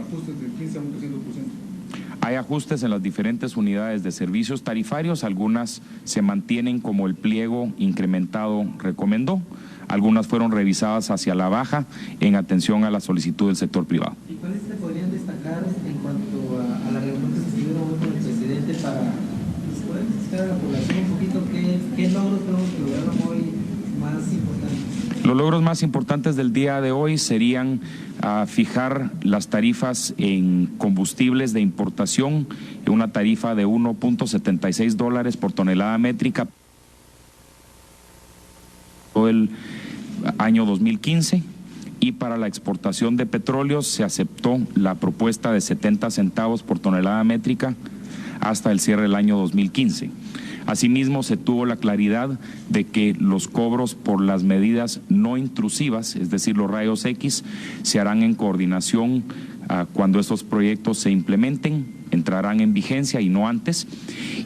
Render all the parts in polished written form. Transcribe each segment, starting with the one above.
ajustes del 15 a un 300%. Hay ajustes en las diferentes unidades de servicios tarifarios, algunas se mantienen como el pliego incrementado recomendó, algunas fueron revisadas hacia la baja en atención a la solicitud del sector privado. ¿Y cuáles se podrían destacar en cuanto a la reunión que se tuvieron hoy con el presidente para poder explicar a la población un poquito qué logros tenemos que lograron hoy más importantes? Los logros más importantes del día de hoy serían fijar las tarifas en combustibles de importación en una tarifa de $1.76 por tonelada métrica todo el año 2015, y para la exportación de petróleo se aceptó la propuesta de 70 centavos por tonelada métrica hasta el cierre del año 2015. Asimismo, se tuvo la claridad de que los cobros por las medidas no intrusivas, es decir, los rayos X, se harán en coordinación cuando estos proyectos se implementen, entrarán en vigencia y no antes.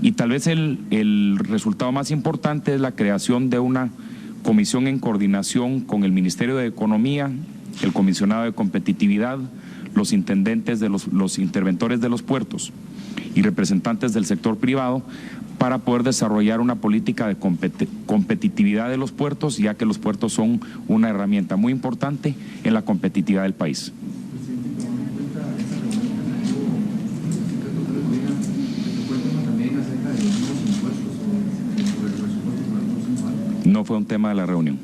Y tal vez el resultado más importante es la creación de una comisión en coordinación con el Ministerio de Economía, el Comisionado de Competitividad, los intendentes de los interventores de los puertos y representantes del sector privado, para poder desarrollar una política de competitividad de los puertos, ya que los puertos son una herramienta muy importante en la competitividad del país. No fue un tema de la reunión.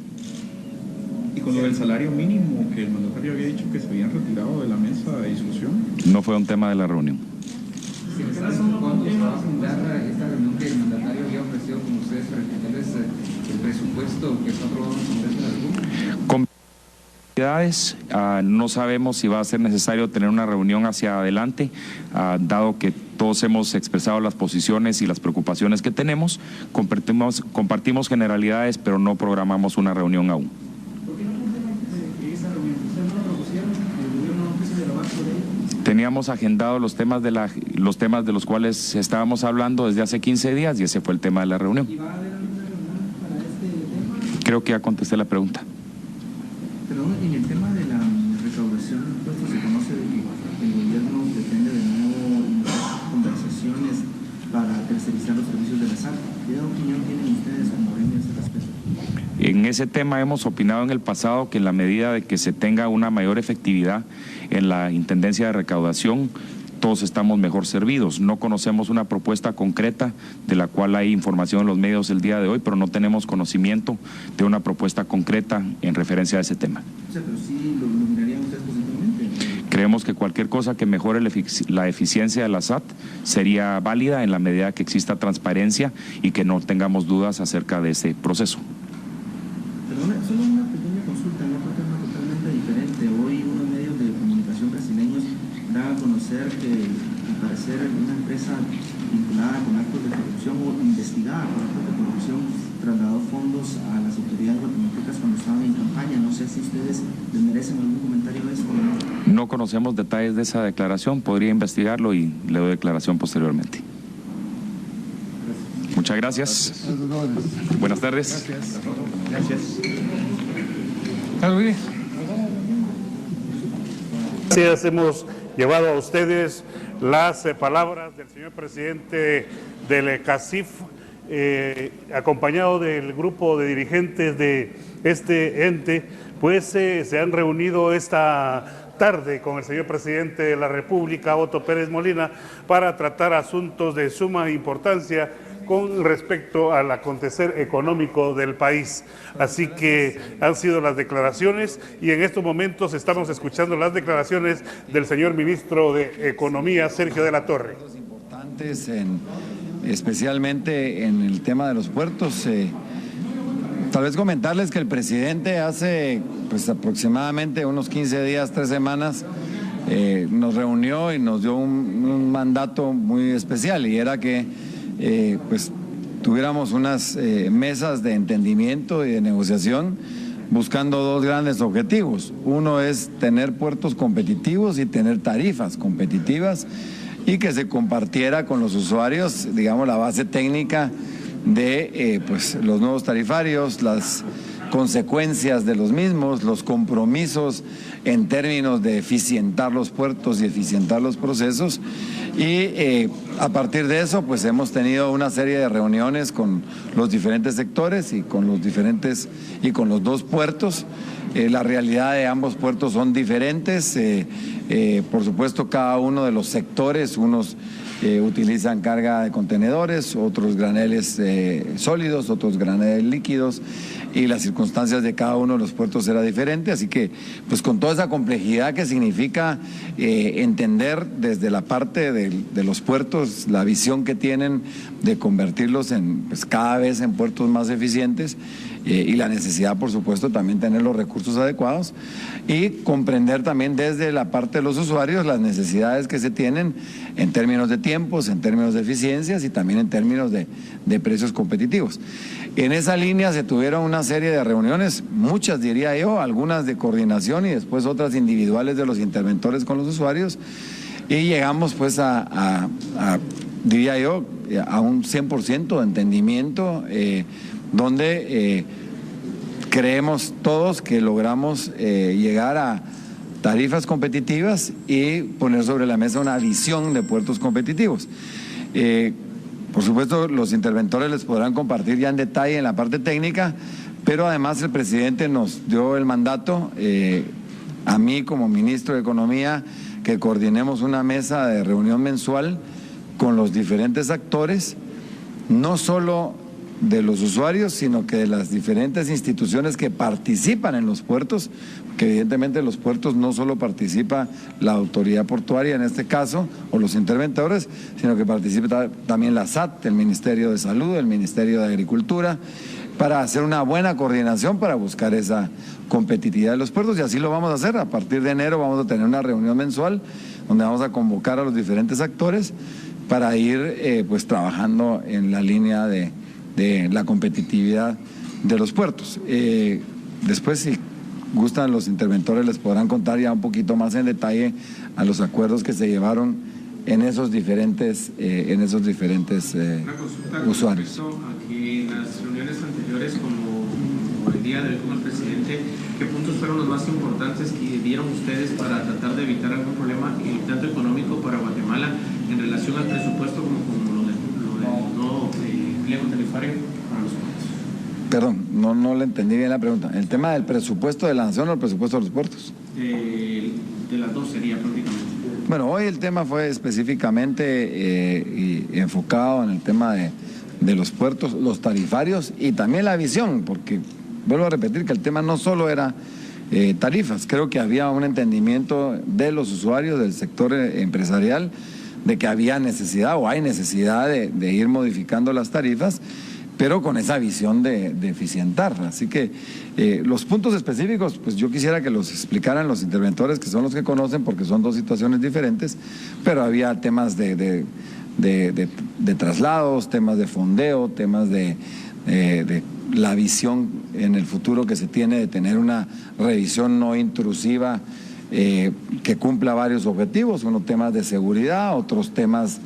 ¿Y con lo del salario mínimo, que el mandatario había dicho que se habían retirado de la mesa de discusión? No fue un tema de la reunión. ¿Cuándo se va a fundar esta reunión que el mandatario había ofrecido con ustedes para explicarles el presupuesto que está aprobado en el Congreso de la República? Con no sabemos si va a ser necesario tener una reunión hacia adelante, dado que todos hemos expresado las posiciones y las preocupaciones que tenemos, compartimos generalidades, pero no programamos una reunión aún. ¿Por qué no esa reunión? ¿Ustedes no la propusieron? ¿El gobierno no quiso dialogar sobre ello? Teníamos agendados los temas de los cuales estábamos hablando desde hace 15 días y ese fue el tema de la reunión. ¿Y va a haber alguna reunión para este tema? Creo que ya contesté la pregunta. Perdón, en el tema de la recaudación de impuestos se conoce de que el gobierno pretende de nuevo iniciar conversaciones para tercerizar los servicios de la SAT. ¿Qué opinión tienen ustedes como gremio a ese respecto? En ese tema hemos opinado en el pasado que en la medida de que se tenga una mayor efectividad en la Intendencia de Recaudación, todos estamos mejor servidos. No conocemos una propuesta concreta de la cual hay información en los medios el día de hoy, pero no tenemos conocimiento de una propuesta concreta en referencia a ese tema. O sea, pero sí lo mirarían ustedes positivamente. Creemos que cualquier cosa que mejore la eficiencia de la SAT sería válida en la medida que exista transparencia y que no tengamos dudas acerca de ese proceso. Perdona, solo una pequeña consulta, en otro tema totalmente diferente. Hoy unos medios de comunicación brasileños da a conocer que, al parecer, una empresa vinculada con actos de corrupción o investigada por actos de corrupción trasladó fondos a las autoridades guatemaltecas cuando estaban en campaña. No sé si ustedes les merecen algún comentario de eso. No conocemos detalles de esa declaración, podría investigarlo y le doy declaración posteriormente. Muchas gracias. Buenas tardes. Gracias. Gracias. Hemos llevado a ustedes las palabras del señor presidente del CACIF, acompañado del grupo de dirigentes de este ente, pues se han reunido esta tarde con el señor presidente de la República, Otto Pérez Molina, para tratar asuntos de suma importancia con respecto al acontecer económico del país. Así que han sido las declaraciones y en estos momentos estamos escuchando las declaraciones del señor ministro de Economía, Sergio de la Torre. Importantes, especialmente en el tema de los puertos. Tal vez comentarles que el presidente hace aproximadamente unos 15 días, 3 semanas, nos reunió y nos dio un mandato muy especial, y era que tuviéramos unas mesas de entendimiento y de negociación buscando 2 grandes objetivos. Uno es tener puertos competitivos y tener tarifas competitivas, y que se compartiera con los usuarios, digamos, la base técnica de los nuevos tarifarios, las consecuencias de los mismos, los compromisos en términos de eficientar los puertos y eficientar los procesos. Y a partir de eso, pues hemos tenido una serie de reuniones con los diferentes sectores y con los dos puertos. La realidad de ambos puertos son diferentes. Por supuesto, cada uno de los sectores, unos utilizan carga de contenedores, otros graneles sólidos, otros graneles líquidos, y las circunstancias de cada uno de los puertos era diferente, así que pues con toda esa complejidad que significa entender desde la parte de los puertos la visión que tienen de convertirlos en pues cada vez en puertos más eficientes, y la necesidad, por supuesto, también tener los recursos adecuados y comprender también desde la parte de los usuarios las necesidades que se tienen en términos de tiempos, en términos de eficiencias y también en términos de precios competitivos. En esa línea se tuvieron una serie de reuniones, muchas diría yo, algunas de coordinación y después otras individuales de los interventores con los usuarios, y llegamos pues diría yo, a un 100% de entendimiento, donde creemos todos que logramos llegar a tarifas competitivas y poner sobre la mesa una visión de puertos competitivos. Por supuesto, los interventores les podrán compartir ya en detalle en la parte técnica, pero además el presidente nos dio el mandato, a mí como ministro de Economía, que coordinemos una mesa de reunión mensual con los diferentes actores, no solo de los usuarios, sino que de las diferentes instituciones que participan en los puertos, que evidentemente en los puertos no solo participa la autoridad portuaria en este caso, o los interventores, sino que participa también la SAT, el Ministerio de Salud, el Ministerio de Agricultura, para hacer una buena coordinación para buscar esa competitividad de los puertos, y así lo vamos a hacer. A partir de enero vamos a tener una reunión mensual donde vamos a convocar a los diferentes actores para ir pues trabajando en la línea de la competitividad de los puertos. Después, si gustan, los interventores les podrán contar ya un poquito más en detalle a los acuerdos que se llevaron en esos diferentes usuarios. A que en las reuniones anteriores, como el día de hoy con el presidente, ¿qué puntos fueron los más importantes que dieron ustedes para tratar de evitar algún problema, tanto económico para Guatemala, en relación al presupuesto como lo del nuevo pliego tarifario para los puertos? Perdón, no le entendí bien la pregunta. ¿El tema del presupuesto de la nación o el presupuesto de los puertos? De las dos sería prácticamente. Bueno, hoy el tema fue específicamente y enfocado en el tema de los puertos, los tarifarios y también la visión, porque vuelvo a repetir que el tema no solo era tarifas, creo que había un entendimiento de los usuarios, del sector empresarial, de que había necesidad o hay necesidad de ir modificando las tarifas, pero con esa visión de eficientar. Así que los puntos específicos, pues yo quisiera que los explicaran los interventores, que son los que conocen, porque son dos situaciones diferentes, pero había temas de traslados, temas de fondeo, temas de la visión en el futuro que se tiene de tener una revisión no intrusiva que cumpla varios objetivos, unos temas de seguridad, otros temas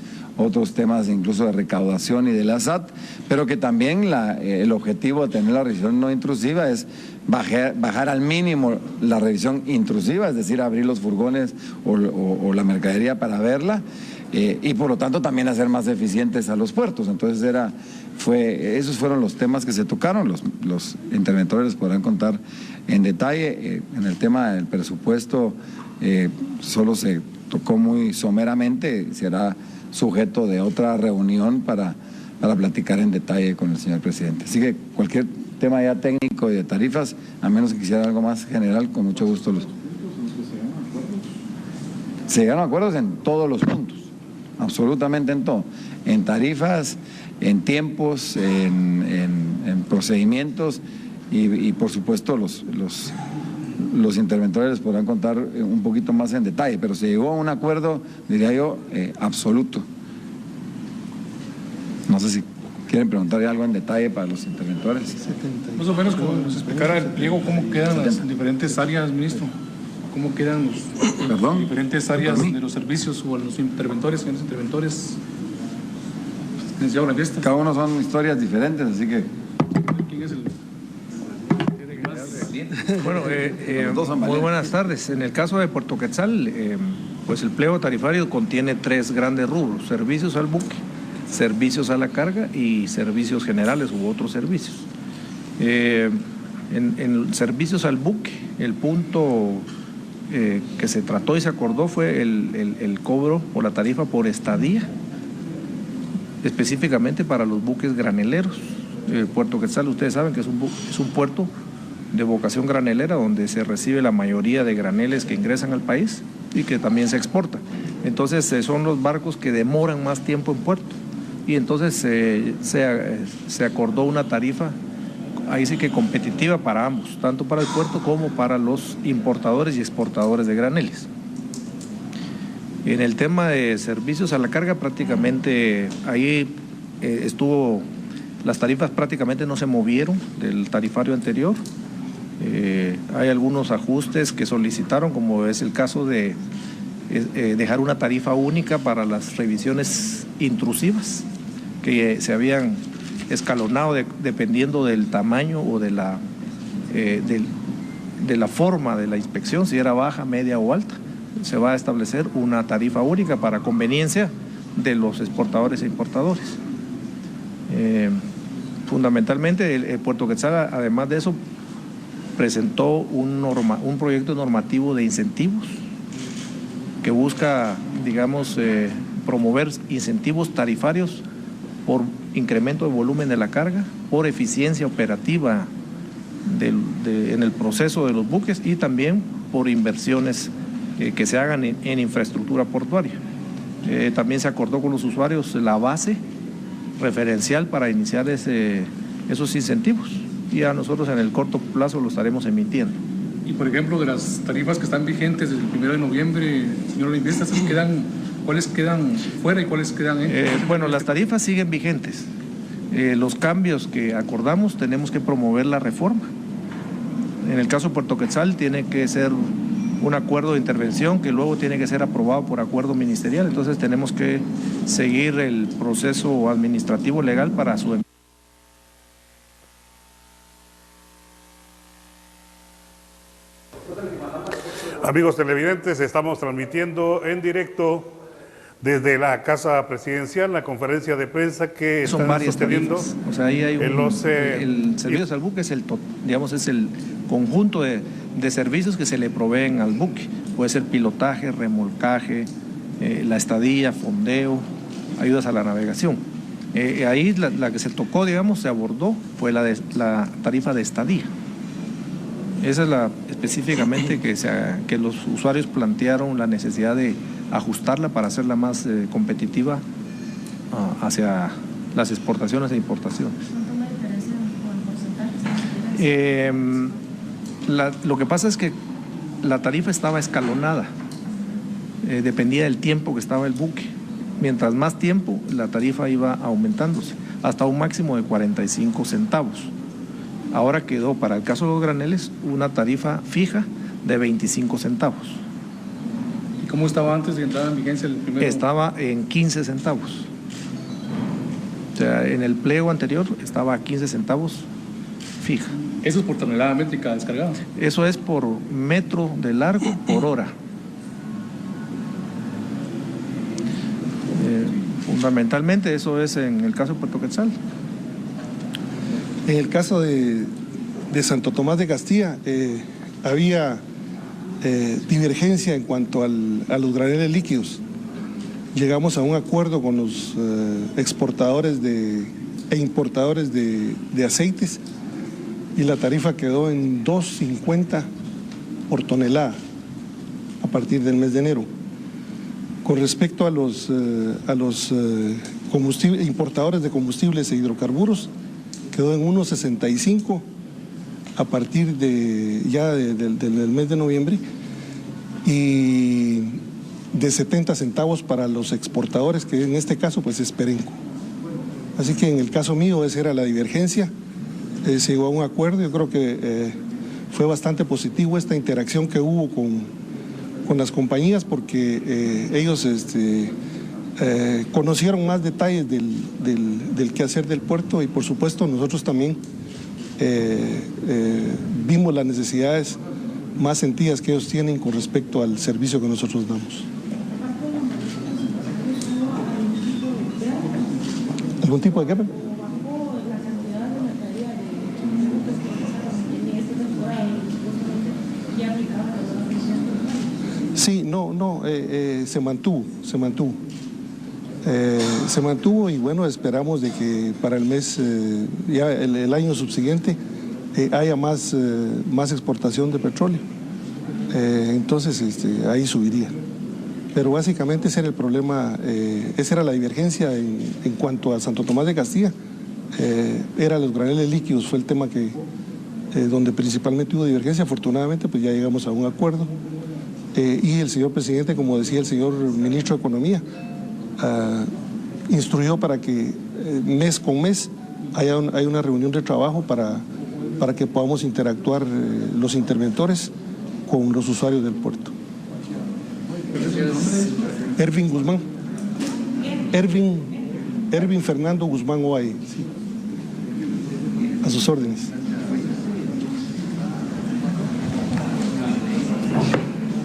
incluso de recaudación y de la SAT, pero que también el objetivo de tener la revisión no intrusiva es bajar al mínimo la revisión intrusiva, es decir, abrir los furgones o la mercadería para verla, y por lo tanto también hacer más eficientes a los puertos. Entonces esos fueron los temas que se tocaron. Los interventores les podrán contar en detalle. En el tema del presupuesto solo se tocó muy someramente, será sujeto de otra reunión para platicar en detalle con el señor presidente. Así que cualquier tema ya técnico y de tarifas, a menos que quisiera algo más general, con mucho gusto se llegaron a acuerdos en todos los puntos, absolutamente en todo, en tarifas, en tiempos, en procedimientos y por supuesto los interventores les podrán contar un poquito más en detalle, pero se llegó a un acuerdo, diría yo, absoluto. No sé si quieren preguntar algo en detalle para los interventores. Más o menos como nos explicara el pliego, cómo quedan las diferentes áreas, ministro. ¿Cómo quedan las diferentes áreas de los servicios o los interventores, señores interventores? Cada uno son historias diferentes, así que... ¿Quién es el...? Bueno, muy buenas tardes. En el caso de Puerto Quetzal, pues el pliego tarifario contiene 3 grandes rubros: servicios al buque, servicios a la carga y servicios generales u otros servicios. En servicios al buque, el punto que se trató y se acordó fue el cobro o la tarifa por estadía, específicamente para los buques graneleros. Puerto Quetzal, ustedes saben que es un puerto de vocación granelera donde se recibe la mayoría de graneles que ingresan al país y que también se exporta. Entonces son los barcos que demoran más tiempo en puerto y entonces se acordó una tarifa ahí sí que competitiva para ambos, tanto para el puerto como para los importadores y exportadores de graneles. En el tema de servicios a la carga, prácticamente ahí las tarifas prácticamente no se movieron del tarifario anterior. Hay algunos ajustes que solicitaron, como es el caso de dejar una tarifa única para las revisiones intrusivas que se habían escalonado dependiendo del tamaño o de la forma de la inspección, si era baja, media o alta. Se va a establecer una tarifa única para conveniencia de los exportadores e importadores. Fundamentalmente el Puerto Quetzal, además de eso, presentó un proyecto normativo de incentivos que busca, digamos, promover incentivos tarifarios por incremento de volumen de la carga, por eficiencia operativa en el proceso de los buques y también por inversiones que se hagan en infraestructura portuaria. También se acordó con los usuarios la base referencial para iniciar esos incentivos y a nosotros en el corto plazo lo estaremos emitiendo. Y por ejemplo, de las tarifas que están vigentes desde el 1 de noviembre, señor Olimpista, ¿cuáles quedan fuera y cuáles quedan dentro? Bueno, las tarifas siguen vigentes. Los cambios que acordamos tenemos que promover la reforma. En el caso de Puerto Quetzal tiene que ser un acuerdo de intervención que luego tiene que ser aprobado por acuerdo ministerial. Entonces tenemos que seguir el proceso administrativo legal para su emisión. Amigos televidentes, estamos transmitiendo en directo desde la Casa Presidencial la conferencia de prensa que son están varias sosteniendo. tarifas. O sea, ahí hay el servicio al buque es el conjunto de servicios que se le proveen al buque. Puede ser pilotaje, remolcaje, la estadía, fondeo, ayudas a la navegación. Ahí la que se tocó, digamos, se abordó fue la tarifa de estadía. Esa es la específicamente que los usuarios plantearon la necesidad de ajustarla para hacerla más competitiva hacia las exportaciones e importaciones. Lo que pasa es que la tarifa estaba escalonada, dependía del tiempo que estaba el buque. Mientras más tiempo, la tarifa iba aumentándose hasta un máximo de 45 centavos. Ahora quedó, para el caso de los graneles, una tarifa fija de 25 centavos. ¿Y cómo estaba antes de entrar en vigencia el primero? Estaba en 15 centavos. O sea, en el pliego anterior estaba a 15 centavos fija. ¿Eso es por tonelada métrica descargada? Eso es por metro de largo por hora. Fundamentalmente eso es en el caso de Puerto Quetzal. En el caso de Santo Tomás de Castilla, había divergencia en cuanto a los graneles líquidos. Llegamos a un acuerdo con los exportadores e importadores de aceites y la tarifa quedó en $2.50 por tonelada a partir del mes de enero. Con respecto a los importadores de combustibles e hidrocarburos, quedó en 1.65 a partir del mes de noviembre y de 70 centavos para los exportadores, que en este caso pues es Perenco. Así que en el caso mío esa era la divergencia, se llegó a un acuerdo. Yo creo que fue bastante positivo esta interacción que hubo con las compañías, porque ellos conocieron más detalles del quehacer del puerto y por supuesto nosotros también vimos las necesidades más sentidas que ellos tienen con respecto al servicio que nosotros damos. ¿Algún tipo de qué? Sí, se mantuvo. Se mantuvo y bueno, esperamos de que para el mes, ya el año subsiguiente, haya más exportación de petróleo. Entonces ahí subiría. Pero básicamente ese era el problema, esa era la divergencia en cuanto a Santo Tomás de Castilla. Era los graneles líquidos, fue el tema que donde principalmente hubo divergencia. Afortunadamente pues ya llegamos a un acuerdo. Y el señor presidente, como decía el señor ministro de Economía, instruyó para que mes con mes haya una reunión de trabajo para que podamos interactuar los interventores con los usuarios del puerto. Ervin Guzmán. Ervin Fernando Guzmán Ovalle. Sí. A sus órdenes.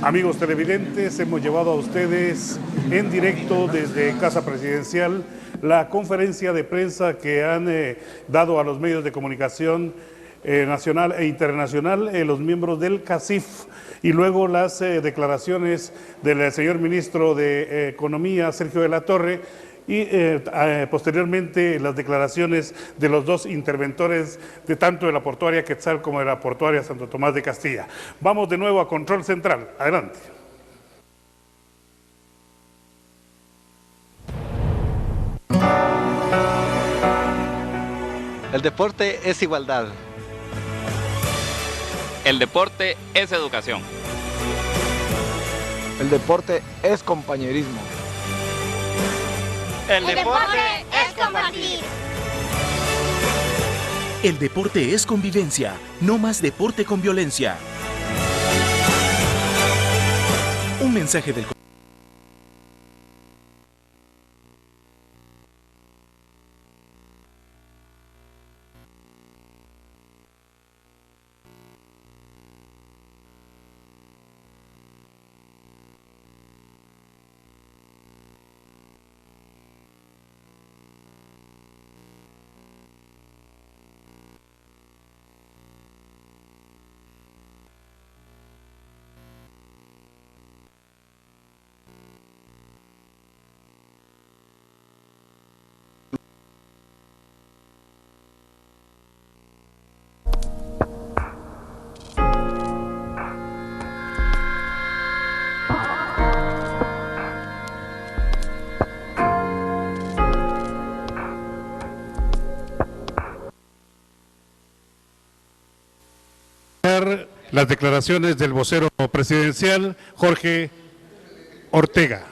Amigos televidentes, hemos llevado a ustedes en directo desde Casa Presidencial la conferencia de prensa que han dado a los medios de comunicación nacional e internacional los miembros del CACIF, y luego las declaraciones del señor ministro de Economía, Sergio de la Torre, y posteriormente las declaraciones de los dos interventores de tanto de la portuaria Quetzal como de la portuaria Santo Tomás de Castilla. Vamos de nuevo a Control Central. Adelante. El deporte es igualdad. El deporte es educación. El deporte es compañerismo. El deporte es compartir. El deporte es convivencia, no más deporte con violencia. Un mensaje del las declaraciones del vocero presidencial, Jorge Ortega.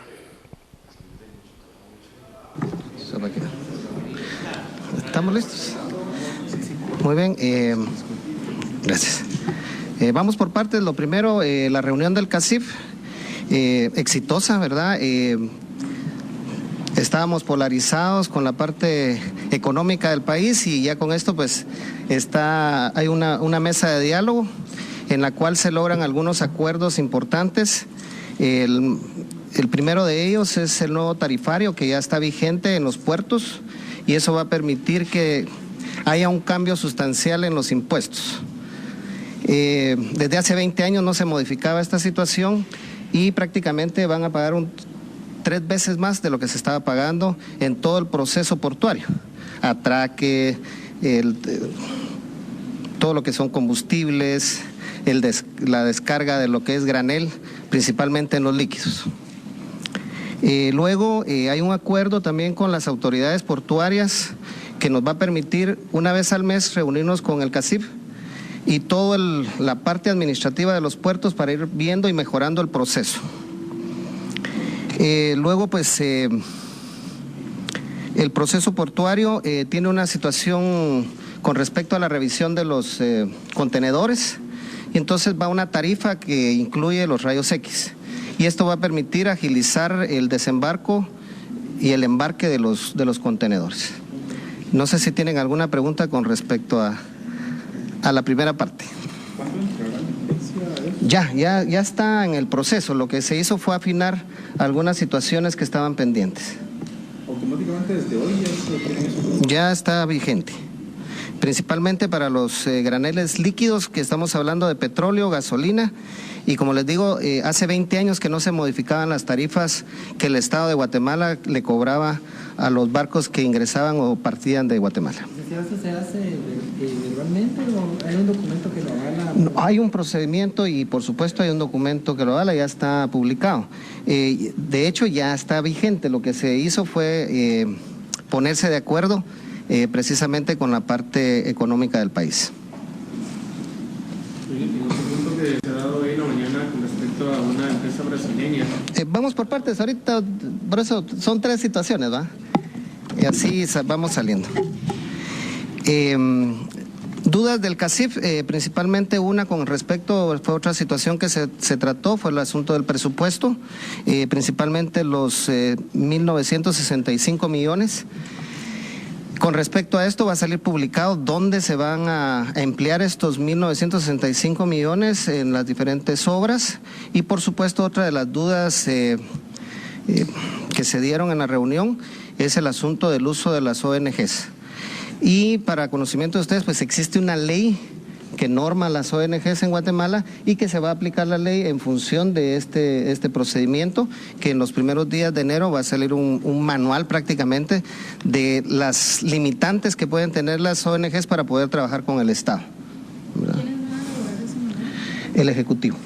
¿Estamos listos? Muy bien, gracias. Vamos por partes. Lo primero, la reunión del CACIF, exitosa, ¿verdad? Estábamos polarizados con la parte económica del país y ya con esto pues hay una mesa de diálogo en la cual se logran algunos acuerdos importantes. El primero de ellos es el nuevo tarifario que ya está vigente en los puertos y eso va a permitir que haya un cambio sustancial en los impuestos. Desde hace 20 años no se modificaba esta situación y prácticamente van a pagar 3 veces más de lo que se estaba pagando en todo el proceso portuario. Atraque, todo lo que son combustibles, la descarga de lo que es granel, principalmente en los líquidos. Luego hay un acuerdo también con las autoridades portuarias que nos va a permitir una vez al mes reunirnos con el CACIF y toda la parte administrativa de los puertos para ir viendo y mejorando el proceso. Luego pues el proceso portuario tiene una situación con respecto a la revisión de los contenedores y entonces va una tarifa que incluye los rayos X y esto va a permitir agilizar el desembarco y el embarque de los contenedores. No sé si tienen alguna pregunta con respecto a la primera parte. Ya está en el proceso. Lo que se hizo fue afinar algunas situaciones que estaban pendientes. ¿Automáticamente desde hoy ya está vigente? Principalmente para los graneles líquidos, que estamos hablando de petróleo, gasolina, y como les digo, hace 20 años que no se modificaban las tarifas que el Estado de Guatemala le cobraba a los barcos que ingresaban o partían de Guatemala. ¿Esto se hace verbalmente o hay un documento que lo avala? No, hay un procedimiento y por supuesto hay un documento que lo avala, ya está publicado. De hecho ya está vigente. Lo que se hizo fue ponerse de acuerdo precisamente con la parte económica del país. Y otro punto que se ha dado hoy en la mañana con respecto a una empresa brasileña. Vamos por partes, ahorita, por eso son 3 situaciones, ¿va? Y así vamos saliendo. Dudas del CACIF, principalmente una con respecto, fue otra situación que se trató, fue el asunto del presupuesto, principalmente los 1.965 millones. Con respecto a esto va a salir publicado dónde se van a emplear estos 1.965 millones en las diferentes obras, y por supuesto otra de las dudas que se dieron en la reunión es el asunto del uso de las ONGs. Y para conocimiento de ustedes, pues existe una ley que norma las ONGs en Guatemala y que se va a aplicar la ley en función de este procedimiento, que en los primeros días de enero va a salir un manual prácticamente de las limitantes que pueden tener las ONGs para poder trabajar con el Estado. ¿Verdad? ¿Quiénes van a elaborar ese manual? El Ejecutivo.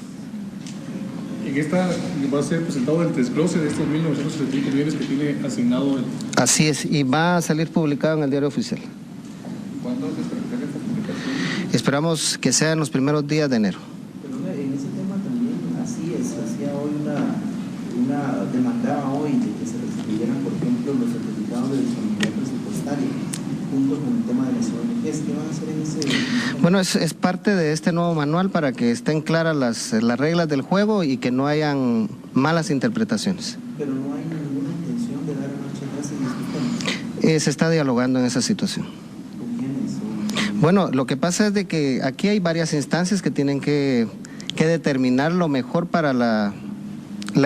En esta va a ser presentado el desglose de estos 1.965 millones que tiene asignado el... Así es, y va a salir publicado en el Diario Oficial. ¿Cuándo se espera esta publicación? Esperamos que sea en los primeros días de enero. Pero en ese tema también hacía hoy demandaba hoy de que se restituyeran, por ejemplo, los certificados de disponibilidad presupuestaria, junto con el tema de las ONGs. ¿Qué van a hacer en ese? Bueno, es parte de este nuevo manual para que estén claras las reglas del juego y que no hayan malas interpretaciones. Pero no hay ninguna intención de dar marcha atrás en estos temas. Se está dialogando en esa situación. ¿Con quiénes? Bueno, lo que pasa es de que aquí hay varias instancias que tienen que determinar lo mejor para la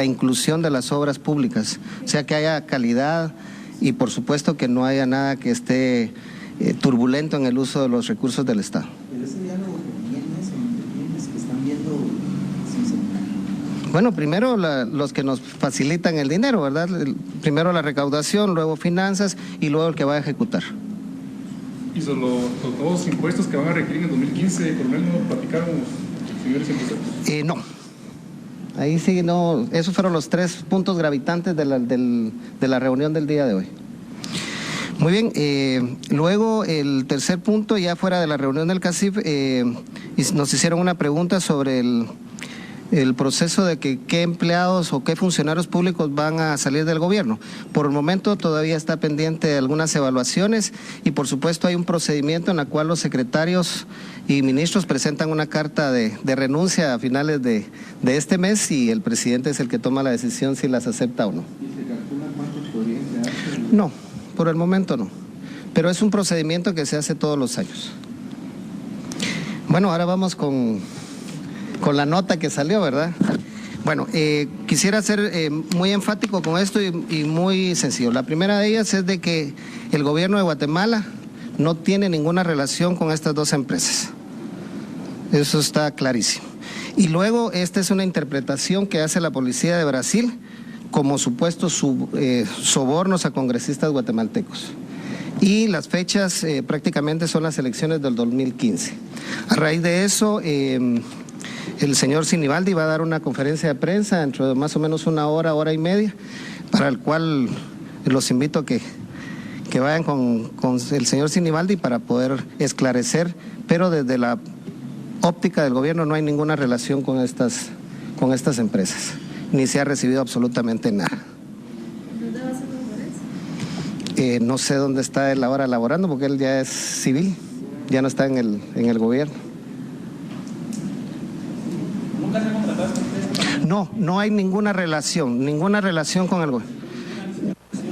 inclusión de las obras públicas, o sea, que haya calidad y por supuesto que no haya nada que esté turbulento en el uso de los recursos del Estado. Pero ese diálogo que tienes entre quienes que están viendo si se... Bueno, primero los que nos facilitan el dinero, ¿verdad? Primero la recaudación, luego finanzas y luego el que va a ejecutar. Y sobre los nuevos impuestos que van a requerir en el 2015, coronel, ¿no platicaron, señores empresarios? No. Ahí sí, no. Esos fueron los 3 puntos gravitantes de la reunión del día de hoy. Muy bien. Luego, el tercer punto, ya fuera de la reunión del CACIF, nos hicieron una pregunta sobre el proceso de qué empleados o qué funcionarios públicos van a salir del gobierno. Por el momento todavía está pendiente de algunas evaluaciones y por supuesto hay un procedimiento en el cual los secretarios y ministros presentan una carta de renuncia a finales de este mes y el presidente es el que toma la decisión si las acepta o no. ¿Y se calcula cuántos podrían quedarse? No, por el momento no, pero es un procedimiento que se hace todos los años. Bueno, ahora vamos con la nota que salió, ¿verdad? Bueno, quisiera ser muy enfático con esto y muy sencillo. La primera de ellas es de que el gobierno de Guatemala no tiene ninguna relación con estas 2 empresas. Eso está clarísimo. Y luego, esta es una interpretación que hace la policía de Brasil como supuestos sobornos a congresistas guatemaltecos. Y las fechas prácticamente son las elecciones del 2015. A raíz de eso, el señor Sinibaldi va a dar una conferencia de prensa dentro de más o menos una hora y media, para el cual los invito a que vayan con el señor Sinibaldi para poder esclarecer, pero desde la óptica del gobierno no hay ninguna relación con estas empresas, ni se ha recibido absolutamente nada. ¿Dónde va a ser la conferencia? No sé dónde está él ahora laborando, porque él ya es civil, ya no está en el gobierno. No hay ninguna relación con el gobierno.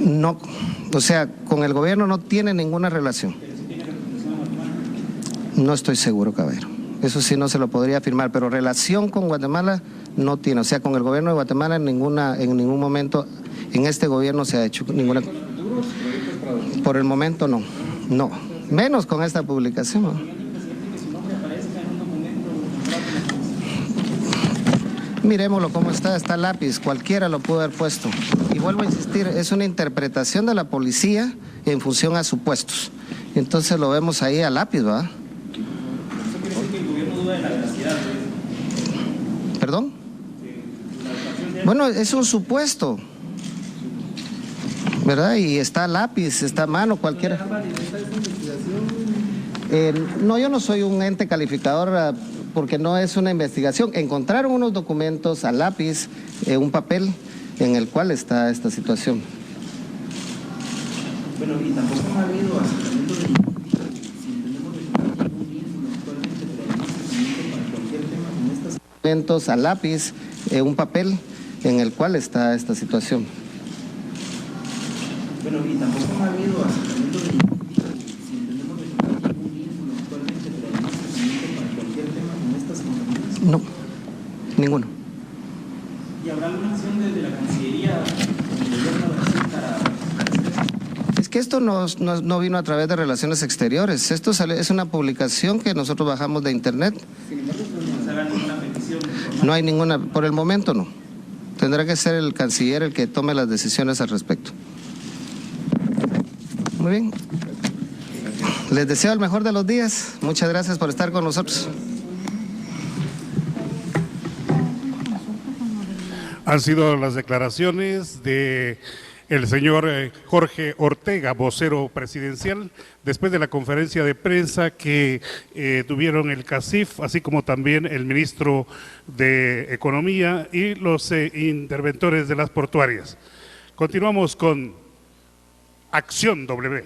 No, o sea, con el gobierno no tiene ninguna relación. No estoy seguro, caballero. Eso sí no se lo podría afirmar, pero relación con Guatemala no tiene. O sea, con el gobierno de Guatemala en ningún momento, en este gobierno se ha hecho ninguna. Por el momento no, menos con esta publicación, ¿no? Miremoslo cómo está lápiz, cualquiera lo pudo haber puesto. Y vuelvo a insistir, es una interpretación de la policía en función a supuestos. Entonces lo vemos ahí a lápiz, ¿verdad? ¿Perdón? Bueno, es un supuesto, ¿verdad? Y está a lápiz, está a mano, cualquiera. No, yo no soy un ente calificador porque no es una investigación. Encontraron unos documentos a lápiz, un papel en el cual está esta situación. Bueno, y tampoco ha habido acercamiento de si entendemos de un vínculo actualmente, pero además acercamiento para cualquier tema con estas documentos a lápiz, un papel en el cual está esta situación. Bueno, y tampoco ha habido acercamiento de si entendemos de un vínculo actualmente, pero además acercamiento para cualquier tema con estas compañías. No, ninguno. ¿Y habrá alguna acción desde la Cancillería del gobierno de Brasil para Es que esto no vino a través de Relaciones Exteriores. Esto es una publicación que nosotros bajamos de internet. Sin embargo, no se haga ninguna petición? No hay ninguna, por el momento no. Tendrá que ser el canciller el que tome las decisiones al respecto. Muy bien. Les deseo el mejor de los días. Muchas gracias por estar con nosotros. Han sido las declaraciones de el señor Jorge Ortega, vocero presidencial, después de la conferencia de prensa que tuvieron el CACIF, así como también el ministro de Economía y los interventores de las portuarias. Continuamos con Acción W.